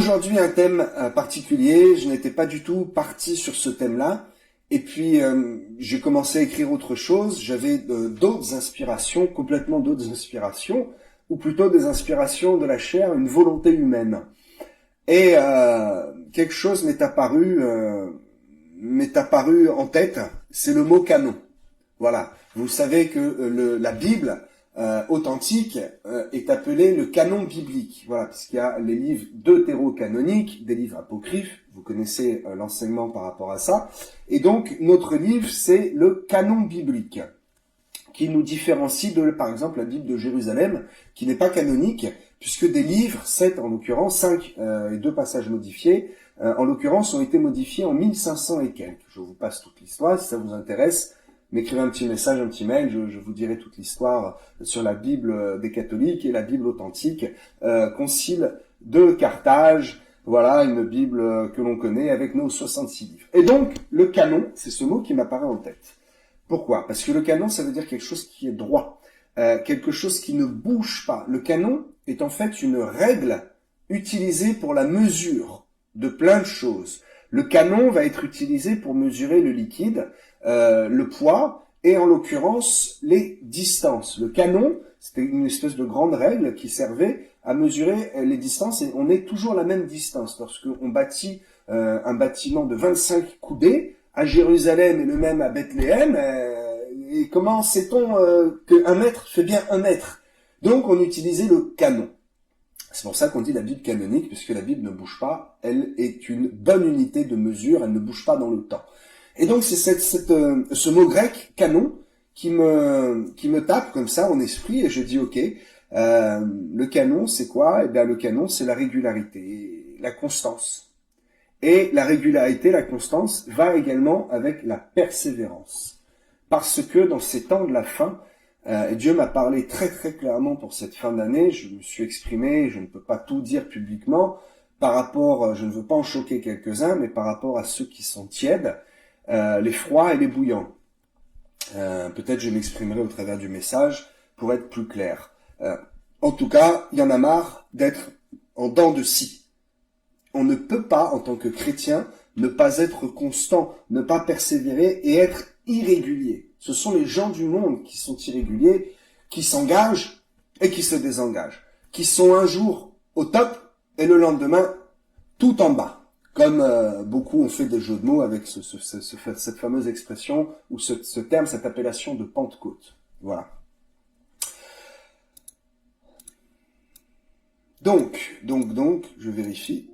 aujourd'hui, un thème particulier. Je n'étais pas du tout parti sur ce thème-là. Et puis, j'ai commencé à écrire autre chose. J'avais d'autres inspirations, complètement d'autres inspirations, ou plutôt des inspirations de la chair, une volonté humaine. Et quelque chose m'est apparu en tête, c'est le mot canon. Voilà. Vous savez que la Bible authentique est appelée le canon biblique. Voilà, puisqu'il y a les livres deutérocanoniques, des livres apocryphes. Vous connaissez l'enseignement par rapport à ça. Et donc, notre livre, c'est le canon biblique, qui nous différencie de, par exemple, la Bible de Jérusalem, qui n'est pas canonique, puisque des livres, 7 en l'occurrence, 5 et 2 passages modifiés, en l'occurrence, ont été modifiés en 1500 et quelques. Je vous passe toute l'histoire, si ça vous intéresse. M'écrivez un petit message, un petit mail, je vous dirai toute l'histoire sur la Bible des catholiques et la Bible authentique, Concile de Carthage, voilà, une Bible que l'on connaît avec nos 66 livres. Et donc, le canon, c'est ce mot qui m'apparaît en tête. Pourquoi? Parce que le canon, ça veut dire quelque chose qui est droit, quelque chose qui ne bouge pas. Le canon est en fait une règle utilisée pour la mesure de plein de choses. Le canon va être utilisé pour mesurer le liquide, le poids et en l'occurrence les distances. Le canon, c'était une espèce de grande règle qui servait à mesurer les distances et on est toujours la même distance. Lorsqu'on bâtit un bâtiment de 25 coudées à Jérusalem et le même à Bethléem, et comment sait-on qu'un mètre fait bien un mètre? Donc on utilisait le canon. C'est pour ça qu'on dit la Bible canonique, puisque la Bible ne bouge pas, elle est une bonne unité de mesure, elle ne bouge pas dans le temps. Et donc c'est ce mot grec, canon, qui me tape comme ça en esprit, et je dis ok, le canon c'est quoi? Eh bien le canon c'est la régularité, la constance. Et la régularité, la constance va également avec la persévérance. Parce que dans ces temps de la fin, Dieu m'a parlé très très clairement pour cette fin d'année, je me suis exprimé, je ne peux pas tout dire publiquement, par rapport, je ne veux pas en choquer quelques-uns, mais par rapport à ceux qui sont tièdes, les froids et les bouillants. Peut-être je m'exprimerai au travers du message pour être plus clair. En tout cas, il y en a marre d'être en dents de scie. On ne peut pas, en tant que chrétien, ne pas être constant, ne pas persévérer et être irrégulier. Ce sont les gens du monde qui sont irréguliers, qui s'engagent et qui se désengagent, qui sont un jour au top et le lendemain tout en bas. Comme beaucoup ont fait des jeux de mots avec cette fameuse expression ou ce terme, cette appellation de Pentecôte. Voilà. Donc, je vérifie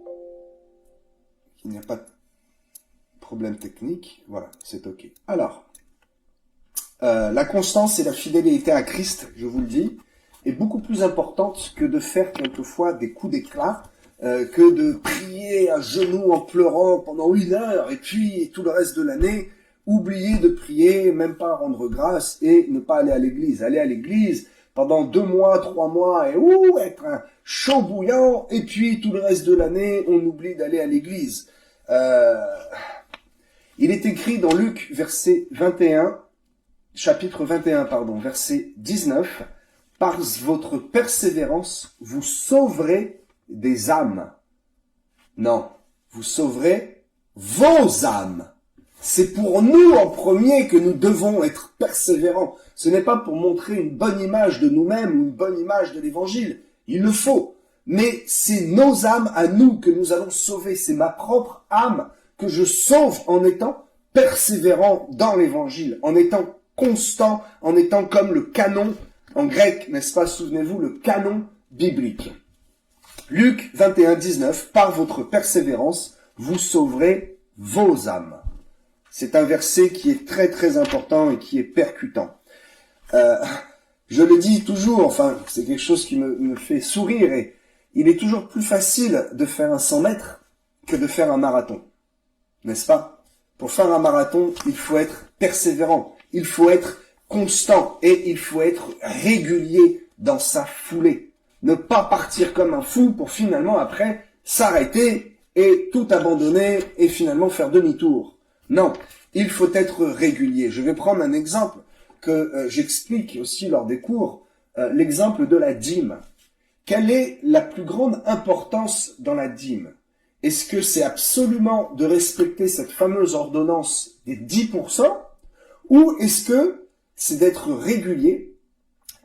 qu'il n'y a pas de problème technique. Voilà, c'est OK. Alors, la constance et la fidélité à Christ, je vous le dis, est beaucoup plus importante que de faire quelquefois des coups d'éclat, que de prier à genoux en pleurant pendant 1 heure et puis tout le reste de l'année, oublier de prier, même pas rendre grâce et ne pas aller à l'église. Aller à l'église pendant 2 mois, 3 mois et être un chaud bouillant et puis tout le reste de l'année, on oublie d'aller à l'église. Il est écrit dans Luc, chapitre 21, verset 19, « Par votre persévérance, vous sauverez des âmes. » Non, vous sauverez vos âmes. C'est pour nous en premier que nous devons être persévérants. Ce n'est pas pour montrer une bonne image de nous-mêmes ou une bonne image de l'évangile. Il le faut. Mais c'est nos âmes à nous que nous allons sauver. C'est ma propre âme que je sauve en étant persévérant dans l'évangile, en étant constant, en étant comme le canon, en grec, n'est-ce pas, souvenez-vous, le canon biblique. Luc 21, 19, « Par votre persévérance, vous sauverez vos âmes. » C'est un verset qui est très très important et qui est percutant. Je le dis toujours, enfin, c'est quelque chose qui me fait sourire et il est toujours plus facile de faire un 100 mètres que de faire un marathon. N'est-ce pas? Pour faire un marathon, il faut être persévérant, il faut être constant et il faut être régulier dans sa foulée. Ne pas partir comme un fou pour finalement après s'arrêter et tout abandonner et finalement faire demi-tour. Non, il faut être régulier. Je vais prendre un exemple que j'explique aussi lors des cours, l'exemple de la dîme. quelle est la plus grande importance dans la dîme? Est-ce que c'est absolument de respecter cette fameuse ordonnance des 10%, ou est-ce que c'est d'être régulier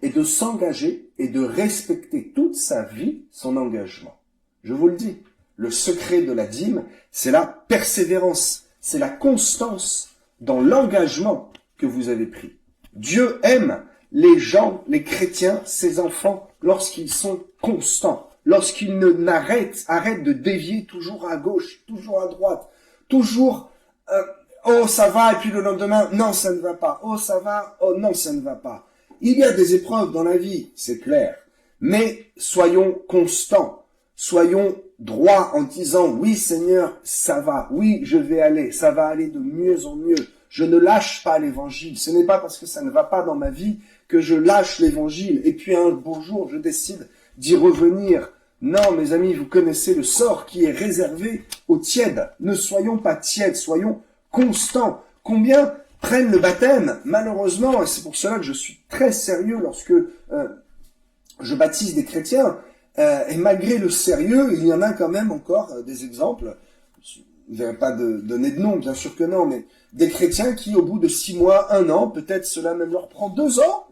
et de s'engager et de respecter toute sa vie son engagement? Je vous le dis, le secret de la dîme, c'est la persévérance, c'est la constance dans l'engagement que vous avez pris. Dieu aime les gens, les chrétiens, ses enfants, lorsqu'ils sont constants, lorsqu'ils arrêtent de dévier toujours à gauche, toujours à droite, toujours oh ça va, et puis le lendemain, non ça ne va pas, oh ça va, oh non ça ne va pas. Il y a des épreuves dans la vie, c'est clair, mais soyons constants, soyons droits en disant oui Seigneur, ça va, oui je vais aller, ça va aller de mieux en mieux. Je ne lâche pas l'évangile. Ce n'est pas parce que ça ne va pas dans ma vie que je lâche l'évangile. Et puis un beau jour, je décide d'y revenir. Non, mes amis, vous connaissez le sort qui est réservé aux tièdes. Ne soyons pas tièdes, soyons constants. Combien prennent le baptême? Malheureusement, et c'est pour cela que je suis très sérieux lorsque je baptise des chrétiens, et malgré le sérieux, il y en a quand même encore des exemples. Je ne vais pas donner de nom, bien sûr que non, mais des chrétiens qui, au bout de 6 mois, 1 an, peut-être cela même leur prend 2 ans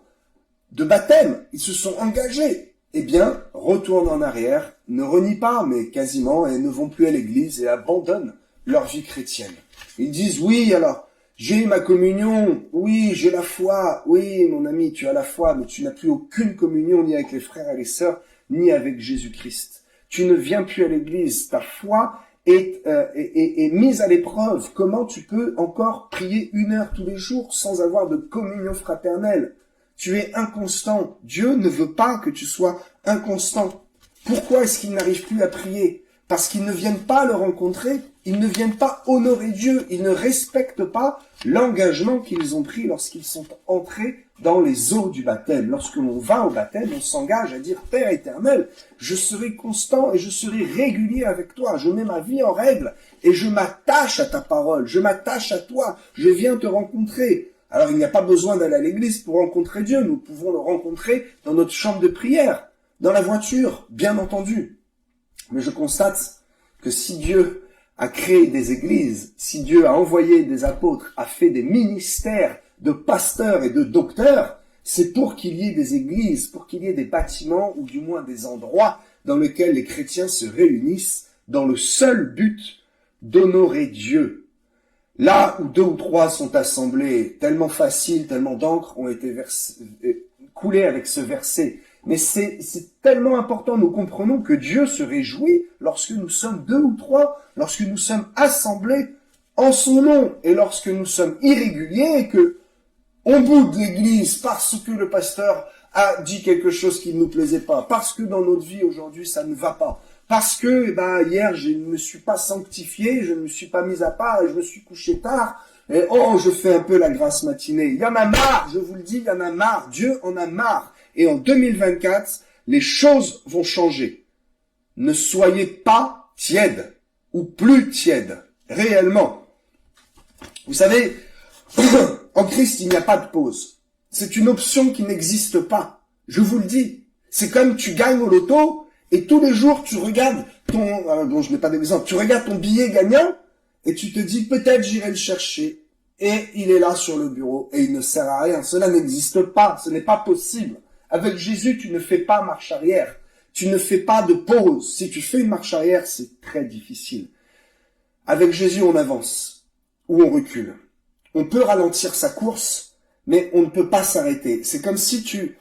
de baptême, ils se sont engagés. Eh bien, retournent en arrière, ne renient pas, mais quasiment, et ne vont plus à l'église et abandonnent leur vie chrétienne. Ils disent, oui, alors, j'ai ma communion, oui, j'ai la foi, oui, mon ami, tu as la foi, mais tu n'as plus aucune communion ni avec les frères et les sœurs, ni avec Jésus-Christ. Tu ne viens plus à l'église, ta foi est mise à l'épreuve. Comment tu peux encore prier 1 heure tous les jours sans avoir de communion fraternelle? Tu es inconstant. Dieu ne veut pas que tu sois inconstant. Pourquoi est-ce qu'ils n'arrivent plus à prier? Parce qu'ils ne viennent pas le rencontrer, ils ne viennent pas honorer Dieu, ils ne respectent pas l'engagement qu'ils ont pris lorsqu'ils sont entrés dans les eaux du baptême. Lorsque l'on va au baptême, on s'engage à dire « Père éternel, je serai constant et je serai régulier avec toi. Je mets ma vie en règle et je m'attache à ta parole, je m'attache à toi, je viens te rencontrer. » Alors il n'y a pas besoin d'aller à l'église pour rencontrer Dieu, nous pouvons le rencontrer dans notre chambre de prière, dans la voiture, bien entendu. Mais je constate que si Dieu a créé des églises, si Dieu a envoyé des apôtres, a fait des ministères de pasteurs et de docteurs, c'est pour qu'il y ait des églises, pour qu'il y ait des bâtiments ou du moins des endroits dans lesquels les chrétiens se réunissent dans le seul but d'honorer Dieu. Là où 2 ou 3 sont assemblés, tellement facile, tellement d'encre ont été coulées avec ce verset. Mais c'est tellement important, nous comprenons que Dieu se réjouit lorsque nous sommes 2 ou 3, lorsque nous sommes assemblés en son nom, et lorsque nous sommes irréguliers et que on boude l'église parce que le pasteur a dit quelque chose qui ne nous plaisait pas, parce que dans notre vie aujourd'hui ça ne va pas, parce que hier je ne me suis pas sanctifié, je ne me suis pas mis à part et je me suis couché tard, et je fais un peu la grasse matinée. Il y en a marre, je vous le dis, il y en a marre, Dieu en a marre. Et en 2024, les choses vont changer. Ne soyez pas tièdes, ou plus tièdes, réellement. Vous savez, en Christ, il n'y a pas de pause. C'est une option qui n'existe pas. Je vous le dis. C'est comme tu gagnes au loto, et tous les jours, tu regardes je n'ai pas d'exemple, tu regardes ton billet gagnant, et tu te dis, peut-être j'irai le chercher. Et il est là sur le bureau, et il ne sert à rien. Cela n'existe pas, ce n'est pas possible. Avec Jésus, tu ne fais pas marche arrière. Tu ne fais pas de pause. Si tu fais une marche arrière, c'est très difficile. Avec Jésus, on avance ou on recule. On peut ralentir sa course, mais on ne peut pas s'arrêter. C'est comme si tu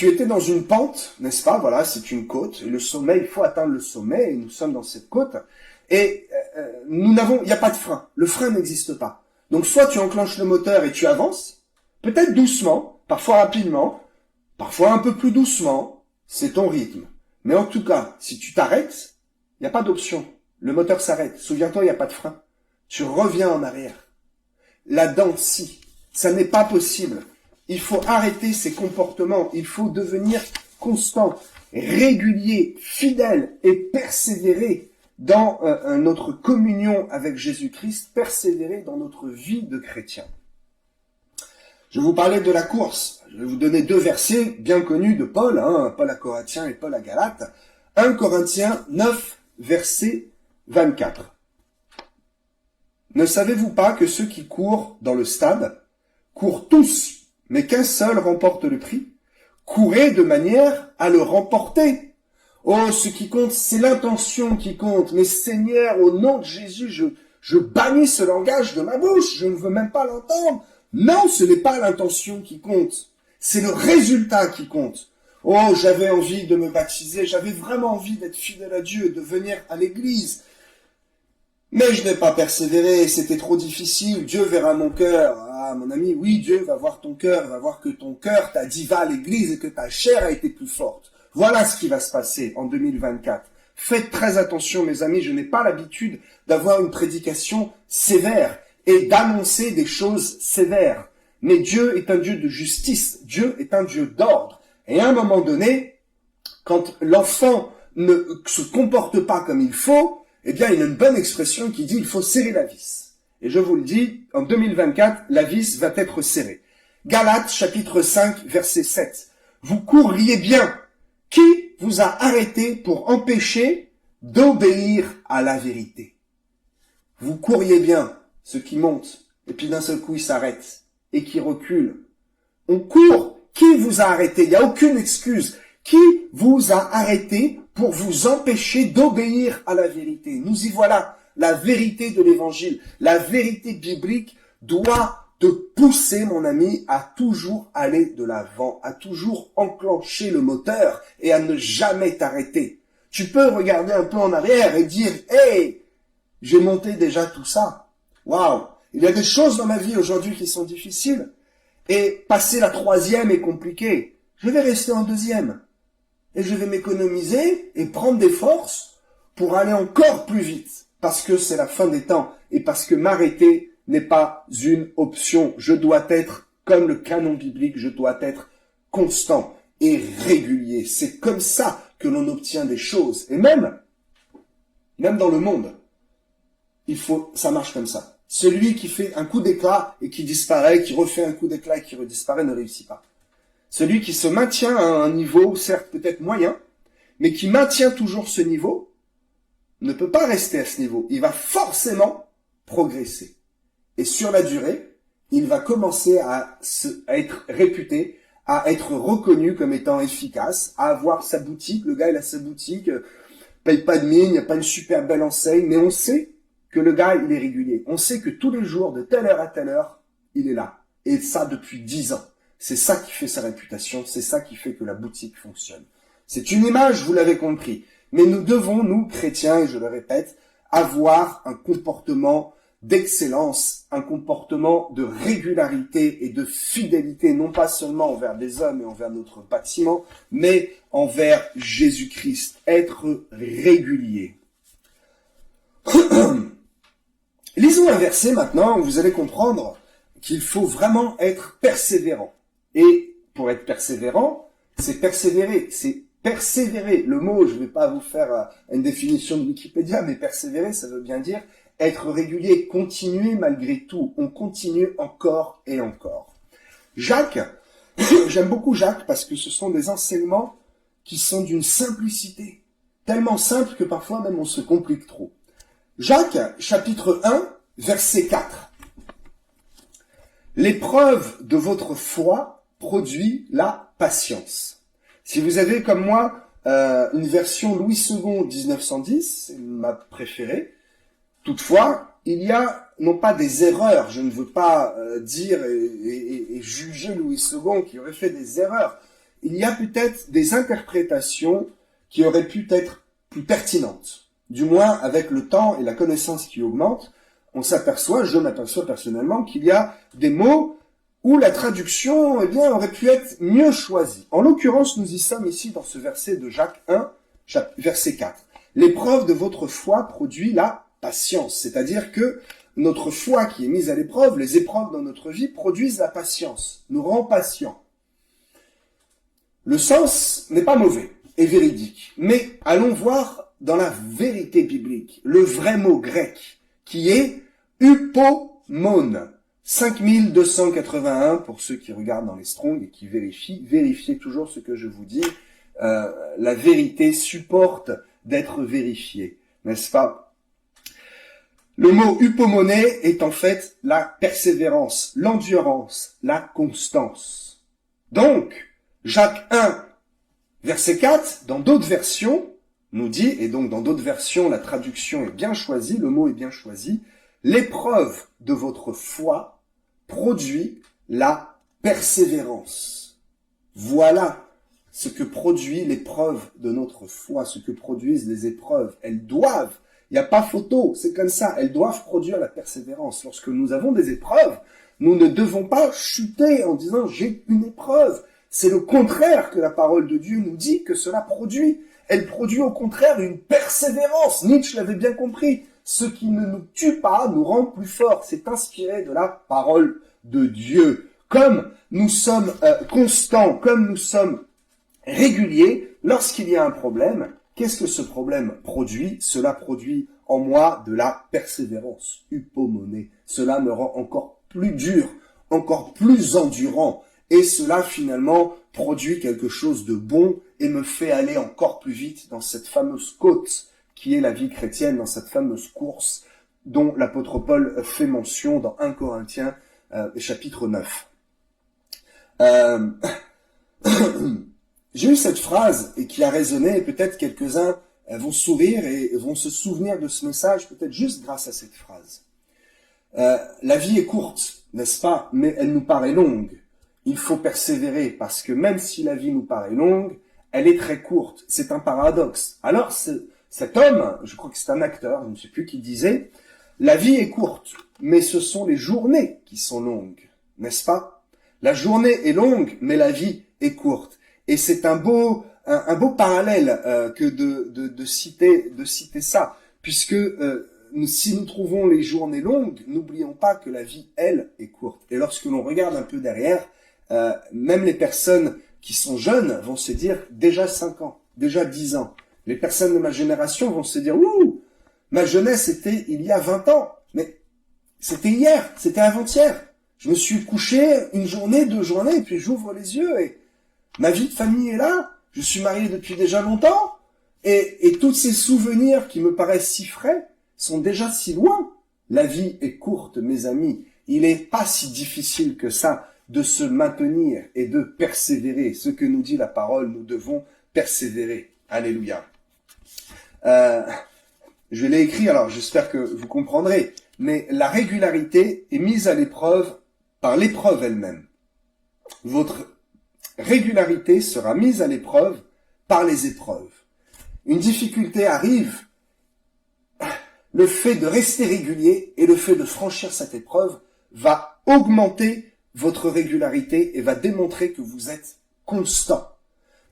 étais dans une pente, n'est-ce pas? Voilà, c'est une côte. Et le sommet, il faut atteindre le sommet. Et nous sommes dans cette côte. Et il n'y a pas de frein. Le frein n'existe pas. Donc soit tu enclenches le moteur et tu avances, peut-être doucement, parfois rapidement, parfois un peu plus doucement, c'est ton rythme. Mais en tout cas, si tu t'arrêtes, il n'y a pas d'option. Le moteur s'arrête. Souviens-toi, il n'y a pas de frein. Tu reviens en arrière. La dent scie. Ça n'est pas possible. Il faut arrêter ces comportements. Il faut devenir constant, régulier, fidèle et persévérer dans notre communion avec Jésus-Christ, persévérer dans notre vie de chrétien. Je vous parlais de la course. Je vais vous donner 2 versets bien connus de Paul, Paul à Corinthiens et Paul à Galates. 1 Corinthiens 9, verset 24. Ne savez-vous pas que ceux qui courent dans le stade courent tous, mais qu'un seul remporte le prix? Courez de manière à le remporter. Oh, ce qui compte, c'est l'intention qui compte. Mais Seigneur, au nom de Jésus, je bannis ce langage de ma bouche. Je ne veux même pas l'entendre. Non, ce n'est pas l'intention qui compte. C'est le résultat qui compte. Oh, j'avais envie de me baptiser. J'avais vraiment envie d'être fidèle à Dieu, de venir à l'église. Mais je n'ai pas persévéré, c'était trop difficile. Dieu verra mon cœur. Ah, mon ami, oui, Dieu va voir ton cœur, va voir que ton cœur t'a dit va à l'église et que ta chair a été plus forte. Voilà ce qui va se passer en 2024. Faites très attention, mes amis, je n'ai pas l'habitude d'avoir une prédication sévère et d'annoncer des choses sévères. Mais Dieu est un Dieu de justice, Dieu est un Dieu d'ordre. Et à un moment donné, quand l'enfant ne se comporte pas comme il faut, eh bien, il y a une bonne expression qui dit il faut serrer la vis. Et je vous le dis, en 2024, la vis va être serrée. Galates, chapitre 5, verset 7. Vous courriez bien. Qui vous a arrêté pour empêcher d'obéir à la vérité? Vous courriez bien, ceux qui montent, et puis d'un seul coup, ils s'arrêtent, et qui reculent. On court. Qui vous a arrêté? Il n'y a aucune excuse. Qui vous a arrêté pour vous empêcher d'obéir à la vérité? Nous y voilà, la vérité de l'évangile. La vérité biblique doit te pousser, mon ami, à toujours aller de l'avant, à toujours enclencher le moteur et à ne jamais t'arrêter. Tu peux regarder un peu en arrière et dire « Hey, j'ai monté déjà tout ça. Waouh, il y a des choses dans ma vie aujourd'hui qui sont difficiles. Et passer la 3e est compliqué. Je vais rester en 2e. Et je vais m'économiser et prendre des forces pour aller encore plus vite. Parce que c'est la fin des temps. Et parce que m'arrêter n'est pas une option. Je dois être, comme le canon biblique, je dois être constant et régulier. C'est comme ça que l'on obtient des choses. Et même dans le monde, ça marche comme ça. Celui qui fait un coup d'éclat et qui disparaît, qui refait un coup d'éclat et qui redisparaît ne réussit pas. Celui qui se maintient à un niveau, certes peut-être moyen, mais qui maintient toujours ce niveau, ne peut pas rester à ce niveau. Il va forcément progresser. Et sur la durée, il va commencer à être réputé, à être reconnu comme étant efficace, à avoir sa boutique. Le gars, il a sa boutique, paye pas de mine, il n'y a pas une super belle enseigne, mais on sait que le gars, il est régulier. On sait que tous les jours, de telle heure à telle heure, il est là. Et ça depuis 10 ans. C'est ça qui fait sa réputation, c'est ça qui fait que la boutique fonctionne. C'est une image, vous l'avez compris. Mais nous devons, nous, chrétiens, et je le répète, avoir un comportement d'excellence, un comportement de régularité et de fidélité, non pas seulement envers des hommes et envers notre bâtiment, mais envers Jésus-Christ. Être régulier. Lisons un verset maintenant, où vous allez comprendre qu'il faut vraiment être persévérant. Et pour être persévérant, c'est persévérer. C'est persévérer. Le mot, je ne vais pas vous faire une définition de Wikipédia, mais persévérer, ça veut bien dire être régulier, continuer malgré tout. On continue encore et encore. Jacques, j'aime beaucoup Jacques parce que ce sont des enseignements qui sont d'une simplicité. Tellement simple que parfois même on se complique trop. Jacques, chapitre 1, verset 4. L'épreuve de votre foi produit la patience. Si vous avez comme moi une version Louis II 1910, c'est ma préférée. Toutefois, il y a non pas des erreurs, je ne veux pas dire et juger Louis II qui aurait fait des erreurs. Il y a peut-être des interprétations qui auraient pu être plus pertinentes. Du moins, avec le temps et la connaissance qui augmente, je m'aperçois personnellement qu'il y a des mots où la traduction, aurait pu être mieux choisie. En l'occurrence, nous y sommes ici dans ce verset de Jacques 1, verset 4. L'épreuve de votre foi produit la patience, c'est-à-dire que notre foi qui est mise à l'épreuve, les épreuves dans notre vie produisent la patience, nous rend patients. Le sens n'est pas mauvais et véridique, mais allons voir dans la vérité biblique, le vrai mot grec, qui est upomone. 5281 pour ceux qui regardent dans les Strong et qui vérifient. Vérifiez toujours ce que je vous dis. La vérité supporte d'être vérifiée, n'est-ce pas? Le mot hypomoné est en fait la persévérance, l'endurance, la constance. Donc, Jacques 1, verset 4, dans d'autres versions, nous dit, et donc dans d'autres versions, la traduction est bien choisie, le mot est bien choisi, l'épreuve de votre foi produit la persévérance. Voilà ce que produit l'épreuve de notre foi, ce que produisent les épreuves. Elles doivent, il n'y a pas photo, c'est comme ça, elles doivent produire la persévérance. Lorsque nous avons des épreuves, nous ne devons pas chuter en disant « j'ai une épreuve ». C'est le contraire que la parole de Dieu nous dit que cela produit. Elle produit au contraire une persévérance. Nietzsche l'avait bien compris. Ce qui ne nous tue pas nous rend plus forts. C'est inspiré de la parole de Dieu. Comme nous sommes constants, comme nous sommes réguliers, lorsqu'il y a un problème, qu'est-ce que ce problème produit? Cela produit en moi de la persévérance, hypomoné. Cela me rend encore plus dur, encore plus endurant. Et cela finalement produit quelque chose de bon et me fait aller encore plus vite dans cette fameuse côte qui est la vie chrétienne, dans cette fameuse course dont l'apôtre Paul fait mention dans 1 Corinthiens chapitre 9. J'ai eu cette phrase et qui a résonné, et peut-être quelques-uns vont sourire et vont se souvenir de ce message, peut-être juste grâce à cette phrase. La vie est courte, n'est-ce pas? Mais elle nous paraît longue. Il faut persévérer parce que même si la vie nous paraît longue, elle est très courte. C'est un paradoxe. Alors cet homme, je crois que c'est un acteur, je ne sais plus qui disait, la vie est courte, mais ce sont les journées qui sont longues, n'est-ce pas? La journée est longue, mais la vie est courte. Et c'est un beau parallèle que de citer ça, puisque si nous trouvons les journées longues, n'oublions pas que la vie, elle, est courte. Et lorsque l'on regarde un peu derrière, même les personnes qui sont jeunes vont se dire déjà 5 ans, déjà 10 ans. Les personnes de ma génération vont se dire « Ouh, ma jeunesse était il y a 20 ans, mais c'était hier, c'était avant-hier. Je me suis couché une journée, 2 journées, et puis j'ouvre les yeux et ma vie de famille est là. Je suis marié depuis déjà longtemps. Et tous ces souvenirs qui me paraissent si frais sont déjà si loin. La vie est courte, mes amis. Il n'est pas si difficile que ça de se maintenir et de persévérer. Ce que nous dit la parole, nous devons persévérer. Alléluia. Je l'ai écrit, alors j'espère que vous comprendrez, mais la régularité est mise à l'épreuve par l'épreuve elle-même. Votre régularité sera mise à l'épreuve par les épreuves. Une difficulté arrive, le fait de rester régulier et le fait de franchir cette épreuve va augmenter votre régularité et va démontrer que vous êtes constant.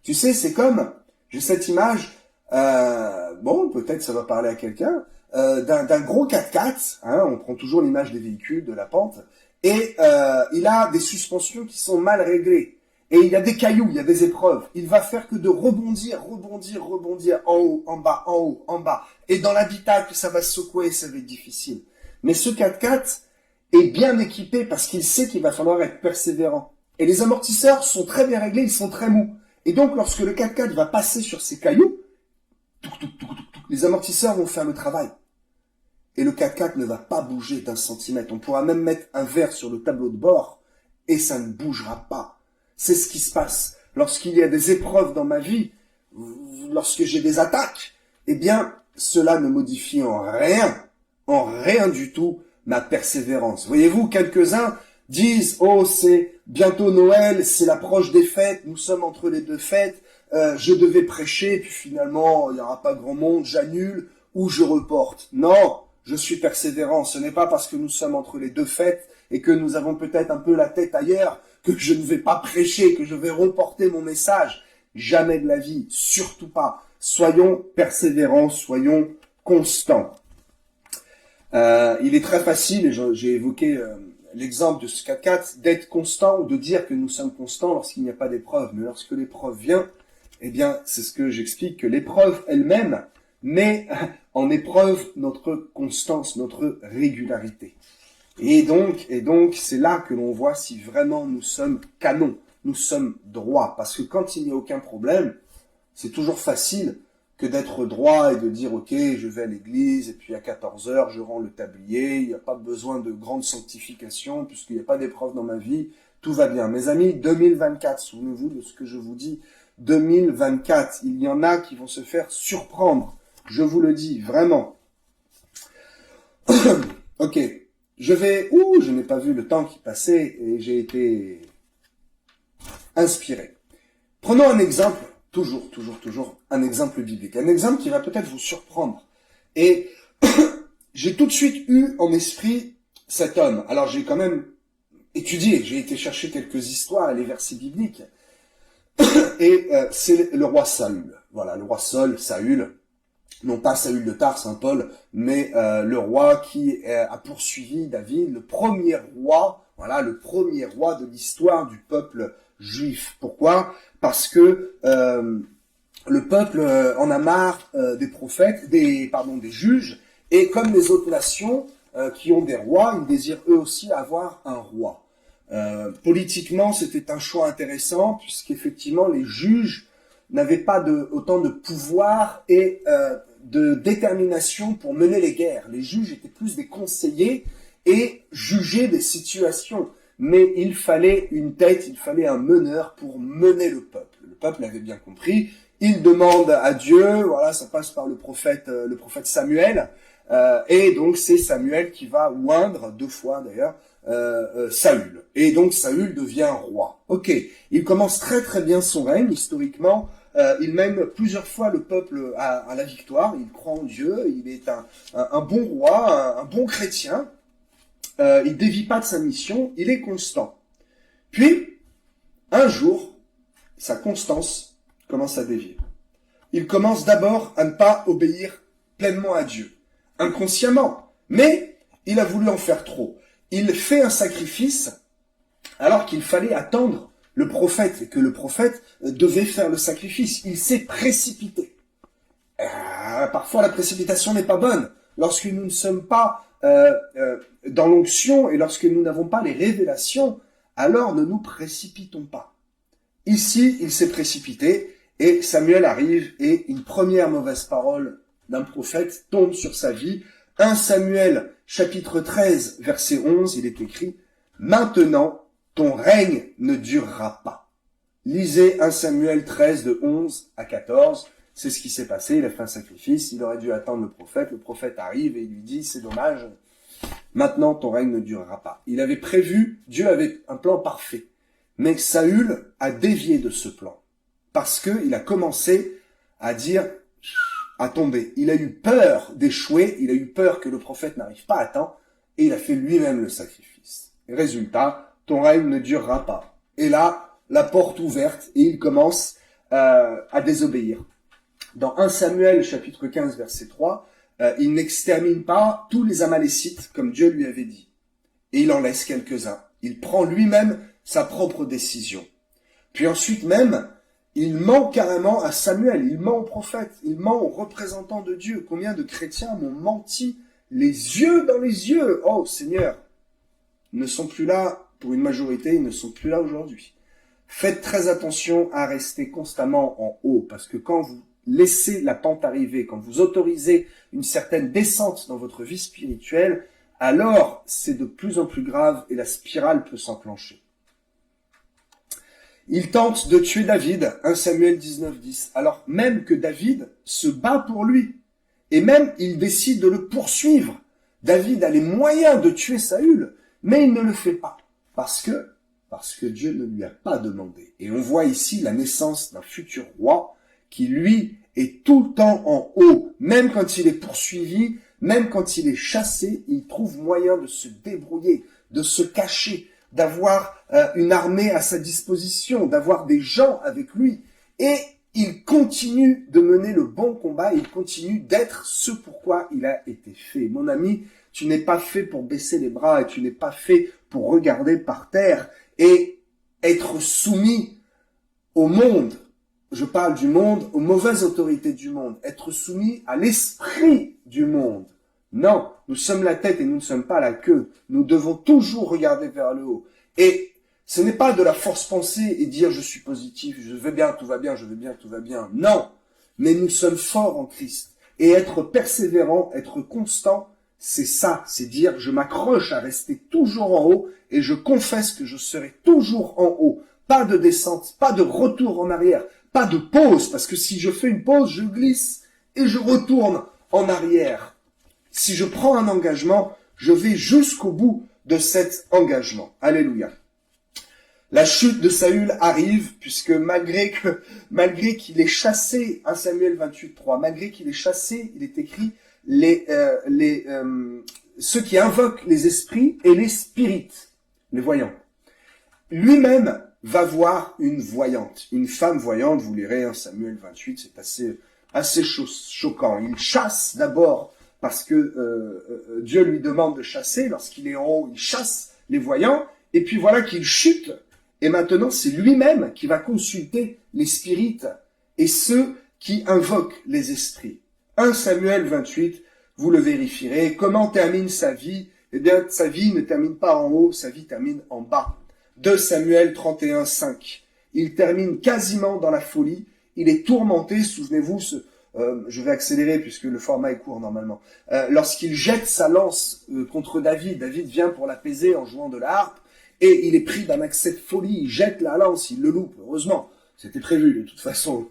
Tu sais, c'est comme, j'ai cette image, bon, peut-être ça va parler à quelqu'un, d'un gros 4x4, hein, on prend toujours l'image des véhicules, de la pente, et il a des suspensions qui sont mal réglées. Et il y a des cailloux, il y a des épreuves. Il va faire que de rebondir, en haut, en bas, en haut, en bas. Et dans l'habitacle, ça va secouer, ça va être difficile. Mais ce 4x4 est bien équipé parce qu'il sait qu'il va falloir être persévérant. Et les amortisseurs sont très bien réglés, ils sont très mous. Et donc, lorsque le 4x4 va passer sur ces cailloux, les amortisseurs vont faire le travail. Et le 4x4 ne va pas bouger d'1 centimètre. On pourra même mettre un verre sur le tableau de bord et ça ne bougera pas. C'est ce qui se passe. Lorsqu'il y a des épreuves dans ma vie, lorsque j'ai des attaques, eh bien, cela ne modifie en rien du tout, ma persévérance. Voyez-vous, quelques-uns disent, oh, c'est bientôt Noël, c'est l'approche des fêtes, nous sommes entre les 2 fêtes, je devais prêcher, puis finalement, il n'y aura pas grand monde, j'annule ou je reporte. Non, je suis persévérant. Ce n'est pas parce que nous sommes entre les 2 fêtes et que nous avons peut-être un peu la tête ailleurs que je ne vais pas prêcher, que je vais reporter mon message. Jamais de la vie, surtout pas. Soyons persévérants, soyons constants. Il est très facile, et j'ai évoqué l'exemple de ce 4x4, d'être constant ou de dire que nous sommes constants lorsqu'il n'y a pas d'épreuve. Mais lorsque l'épreuve vient, eh bien, c'est ce que j'explique, que l'épreuve elle-même met en épreuve notre constance, notre régularité. Et donc, c'est là que l'on voit si vraiment nous sommes canons, nous sommes droits. Parce que quand il n'y a aucun problème, c'est toujours facile que d'être droit et de dire, ok, je vais à l'église, et puis à 14 heures, je rends le tablier, il n'y a pas besoin de grande sanctification, puisqu'il n'y a pas d'épreuve dans ma vie, tout va bien. Mes amis, 2024, souvenez-vous de ce que je vous dis, 2024, il y en a qui vont se faire surprendre. Je vous le dis, vraiment. Ok, je n'ai pas vu le temps qui passait et j'ai été inspiré. Prenons un exemple, toujours, un exemple biblique. Un exemple qui va peut-être vous surprendre. Et j'ai tout de suite eu en esprit cet homme. Alors j'ai quand même étudié, j'ai été chercher quelques histoires et les versets bibliques. Et c'est le roi Saül. Voilà, le roi Saül, non pas Saül de Tarse, Saint Paul, mais le roi qui a poursuivi David, le premier roi, voilà, le premier roi de l'histoire du peuple juif. Pourquoi? Parce que le peuple en a marre des prophètes, des juges, et comme les autres nations qui ont des rois, ils désirent eux aussi avoir un roi. Politiquement, c'était un choix intéressant, puisqu'effectivement, les juges n'avaient pas autant de pouvoir et de détermination pour mener les guerres. Les juges étaient plus des conseillers et jugeaient des situations. Mais il fallait une tête, il fallait un meneur pour mener le peuple. Le peuple l'avait bien compris. Il demande à Dieu, voilà, ça passe par le prophète Samuel, et donc c'est Samuel qui va oindre, 2 fois d'ailleurs, Saül. Et donc Saül devient roi. Ok, il commence très très bien son règne, historiquement. Il mène plusieurs fois le peuple à la victoire. Il croit en Dieu, il est un bon roi, un bon chrétien. Il dévie pas de sa mission, il est constant. Puis, un jour, sa constance commence à dévier. Il commence d'abord à ne pas obéir pleinement à Dieu, inconsciemment, mais il a voulu en faire trop. Il fait un sacrifice alors qu'il fallait attendre le prophète et que le prophète devait faire le sacrifice. Il s'est précipité. Parfois, la précipitation n'est pas bonne. Lorsque nous ne sommes pas dans l'onction et lorsque nous n'avons pas les révélations, alors ne nous précipitons pas. Ici, il s'est précipité et Samuel arrive et une première mauvaise parole d'un prophète tombe sur sa vie. 1 Samuel, chapitre 13, verset 11, il est écrit « Maintenant, ton règne ne durera pas ». Lisez 1 Samuel 13, de 11 à 14. C'est ce qui s'est passé, il a fait un sacrifice, il aurait dû attendre le prophète arrive et il lui dit « C'est dommage, maintenant ton règne ne durera pas ». Il avait prévu, Dieu avait un plan parfait, mais Saül a dévié de ce plan, parce qu'il a commencé à dire, à tomber. Il a eu peur d'échouer, il a eu peur que le prophète n'arrive pas à temps, et il a fait lui-même le sacrifice. Et résultat, ton règne ne durera pas. Et là, la porte ouverte, et il commence à désobéir. Dans 1 Samuel, chapitre 15, verset 3, il n'extermine pas tous les Amalécites, comme Dieu lui avait dit. Et il en laisse quelques-uns. Il prend lui-même sa propre décision. Puis ensuite même, il ment carrément à Samuel, il ment au prophète, il ment aux représentants de Dieu. Combien de chrétiens m'ont menti les yeux dans les yeux? Oh Seigneur, ils ne sont plus là pour une majorité, ils ne sont plus là aujourd'hui. Faites très attention à rester constamment en haut, parce que quand vous laissez la pente arriver, quand vous autorisez une certaine descente dans votre vie spirituelle, alors c'est de plus en plus grave et la spirale peut s'enclencher. Il tente de tuer David, 1 Samuel 19, 10, alors même que David se bat pour lui. Et même, il décide de le poursuivre. David a les moyens de tuer Saül, mais il ne le fait pas. Parce que Dieu ne lui a pas demandé. Et on voit ici la naissance d'un futur roi qui, lui, est tout le temps en haut. Même quand il est poursuivi, même quand il est chassé, il trouve moyen de se débrouiller, de se cacher, d'avoir une armée à sa disposition, d'avoir des gens avec lui. Et il continue de mener le bon combat, il continue d'être ce pourquoi il a été fait. Mon ami, tu n'es pas fait pour baisser les bras et tu n'es pas fait pour regarder par terre et être soumis au monde. Je parle du monde, aux mauvaises autorités du monde. Être soumis à l'esprit du monde. Non, nous sommes la tête et nous ne sommes pas la queue. Nous devons toujours regarder vers le haut. Et ce n'est pas de la force pensée et dire je suis positif, je vais bien, tout va bien, je vais bien, tout va bien. Non, mais nous sommes forts en Christ. Et être persévérant, être constant, c'est ça, c'est dire je m'accroche à rester toujours en haut et je confesse que je serai toujours en haut. Pas de descente, pas de retour en arrière, pas de pause, parce que si je fais une pause, je glisse et je retourne en arrière. Si je prends un engagement, je vais jusqu'au bout de cet engagement. Alléluia. La chute de Saül arrive, puisque malgré qu'il est chassé, 1 Samuel 28:3, malgré qu'il est chassé, il est écrit, ceux qui invoquent les esprits et les spirites, les voyants. Lui-même va voir une voyante, une femme voyante, vous lirez 1 Samuel 28, c'est assez choquant. Il chasse d'abord parce que Dieu lui demande de chasser, lorsqu'il est en haut, il chasse les voyants, et puis voilà qu'il chute. Et maintenant, c'est lui-même qui va consulter les spirites et ceux qui invoquent les esprits. 1 Samuel 28, vous le vérifierez. Comment termine sa vie? Eh bien, sa vie ne termine pas en haut, sa vie termine en bas. 2 Samuel 31, 5. Il termine quasiment dans la folie. Il est tourmenté, souvenez-vous, je vais accélérer puisque le format est court normalement. Lorsqu'il jette sa lance contre David, David vient pour l'apaiser en jouant de la harpe. Et il est pris d'un accès de folie, il jette la lance, il le loupe, heureusement, c'était prévu de toute façon.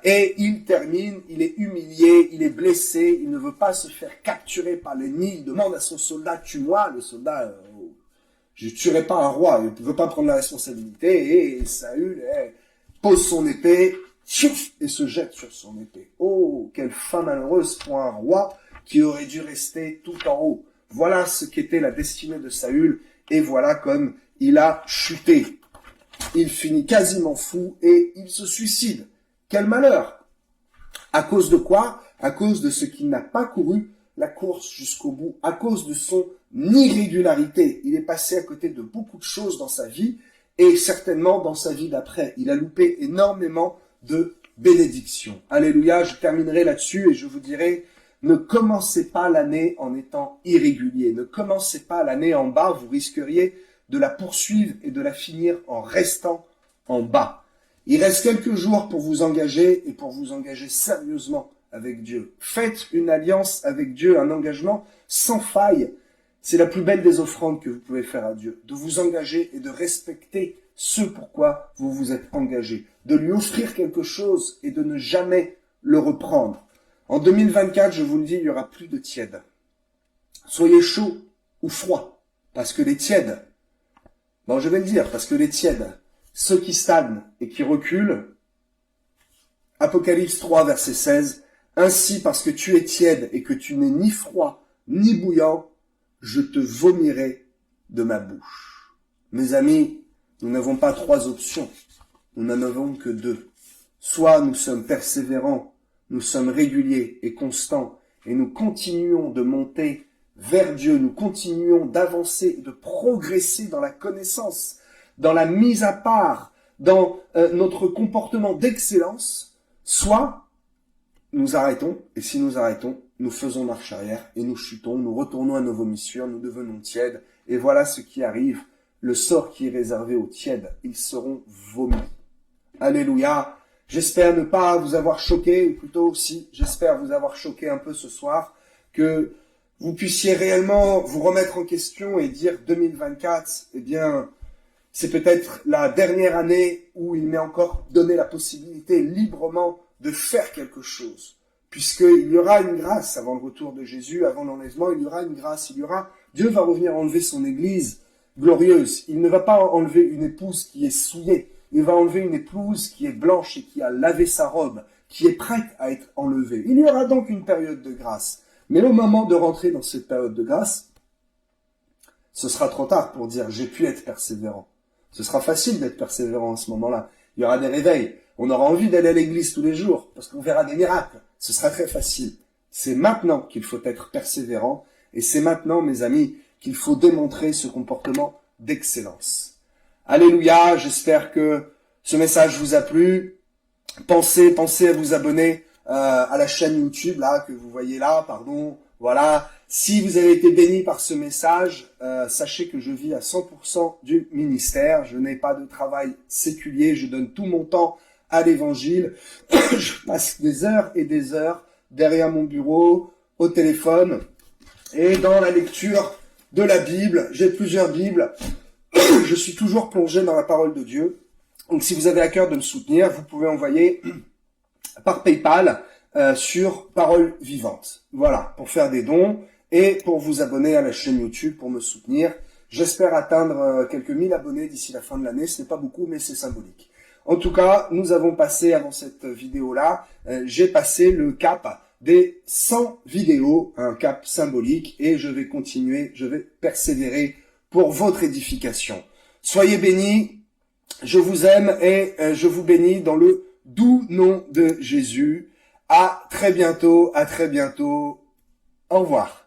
Et il termine, il est humilié, il est blessé, il ne veut pas se faire capturer par l'ennemi, il demande à son soldat, tue-moi, le soldat, je ne tuerai pas un roi, il ne veut pas prendre la responsabilité, et Saül pose son épée, et se jette sur son épée. Oh, quelle fin malheureuse pour un roi qui aurait dû rester tout en haut. Voilà ce qu'était la destinée de Saül. Et voilà comme il a chuté. Il finit quasiment fou et il se suicide. Quel malheur! À cause de quoi? À cause de ce qu'il n'a pas couru la course jusqu'au bout. À cause de son irrégularité. Il est passé à côté de beaucoup de choses dans sa vie et certainement dans sa vie d'après. Il a loupé énormément de bénédictions. Alléluia, je terminerai là-dessus et je vous dirai... Ne commencez pas l'année en étant irrégulier. Ne commencez pas l'année en bas. Vous risqueriez de la poursuivre et de la finir en restant en bas. Il reste quelques jours pour vous engager et pour vous engager sérieusement avec Dieu. Faites une alliance avec Dieu, un engagement sans faille. C'est la plus belle des offrandes que vous pouvez faire à Dieu. De vous engager et de respecter ce pourquoi vous vous êtes engagé. De lui offrir quelque chose et de ne jamais le reprendre. En 2024, je vous le dis, il n'y aura plus de tièdes. Soyez chaud ou froid, parce que les tièdes, bon je vais le dire, parce que les tièdes, ceux qui stagnent et qui reculent, Apocalypse 3, verset 16, ainsi parce que tu es tiède et que tu n'es ni froid ni bouillant, je te vomirai de ma bouche. Mes amis, nous n'avons pas 3 options, nous n'en avons que 2. Soit nous sommes persévérants, nous sommes réguliers et constants et nous continuons de monter vers Dieu, nous continuons d'avancer, de progresser dans la connaissance, dans la mise à part, dans notre comportement d'excellence, soit nous arrêtons, et si nous arrêtons, nous faisons marche arrière et nous chutons, nous retournons à nos vomissures, nous devenons tièdes, et voilà ce qui arrive, le sort qui est réservé aux tièdes, ils seront vomis. Alléluia. J'espère ne pas vous avoir choqué, ou plutôt aussi, j'espère vous avoir choqué un peu ce soir, que vous puissiez réellement vous remettre en question et dire 2024, eh bien, c'est peut-être la dernière année où il m'est encore donné la possibilité librement de faire quelque chose. Puisqu'il y aura une grâce avant le retour de Jésus, avant l'enlèvement, il y aura une grâce, Dieu va revenir enlever son église glorieuse. Il ne va pas enlever une épouse qui est souillée. Il va enlever une épouse qui est blanche et qui a lavé sa robe, qui est prête à être enlevée. Il y aura donc une période de grâce. Mais au moment de rentrer dans cette période de grâce, ce sera trop tard pour dire « j'ai pu être persévérant ». Ce sera facile d'être persévérant à ce moment-là. Il y aura des réveils. On aura envie d'aller à l'église tous les jours parce qu'on verra des miracles. Ce sera très facile. C'est maintenant qu'il faut être persévérant et c'est maintenant, mes amis, qu'il faut démontrer ce comportement d'excellence. Alléluia, j'espère que ce message vous a plu. Pensez à vous abonner à la chaîne YouTube là que vous voyez là, Voilà. Si vous avez été béni par ce message, sachez que je vis à 100% du ministère. Je n'ai pas de travail séculier. Je donne tout mon temps à l'évangile. Je passe des heures et des heures derrière mon bureau, au téléphone et dans la lecture de la Bible. J'ai plusieurs Bibles. Je suis toujours plongé dans la parole de Dieu. Donc si vous avez à cœur de me soutenir, vous pouvez envoyer par PayPal sur Parole Vivante. Voilà, pour faire des dons et pour vous abonner à la chaîne YouTube pour me soutenir. J'espère atteindre quelques 1000 abonnés d'ici la fin de l'année. Ce n'est pas beaucoup, mais c'est symbolique. En tout cas, nous avons passé, avant cette vidéo-là, j'ai passé le cap des 100 vidéos, un cap symbolique, et je vais continuer, je vais persévérer pour votre édification. Soyez bénis, je vous aime et je vous bénis dans le doux nom de Jésus. À très bientôt, au revoir.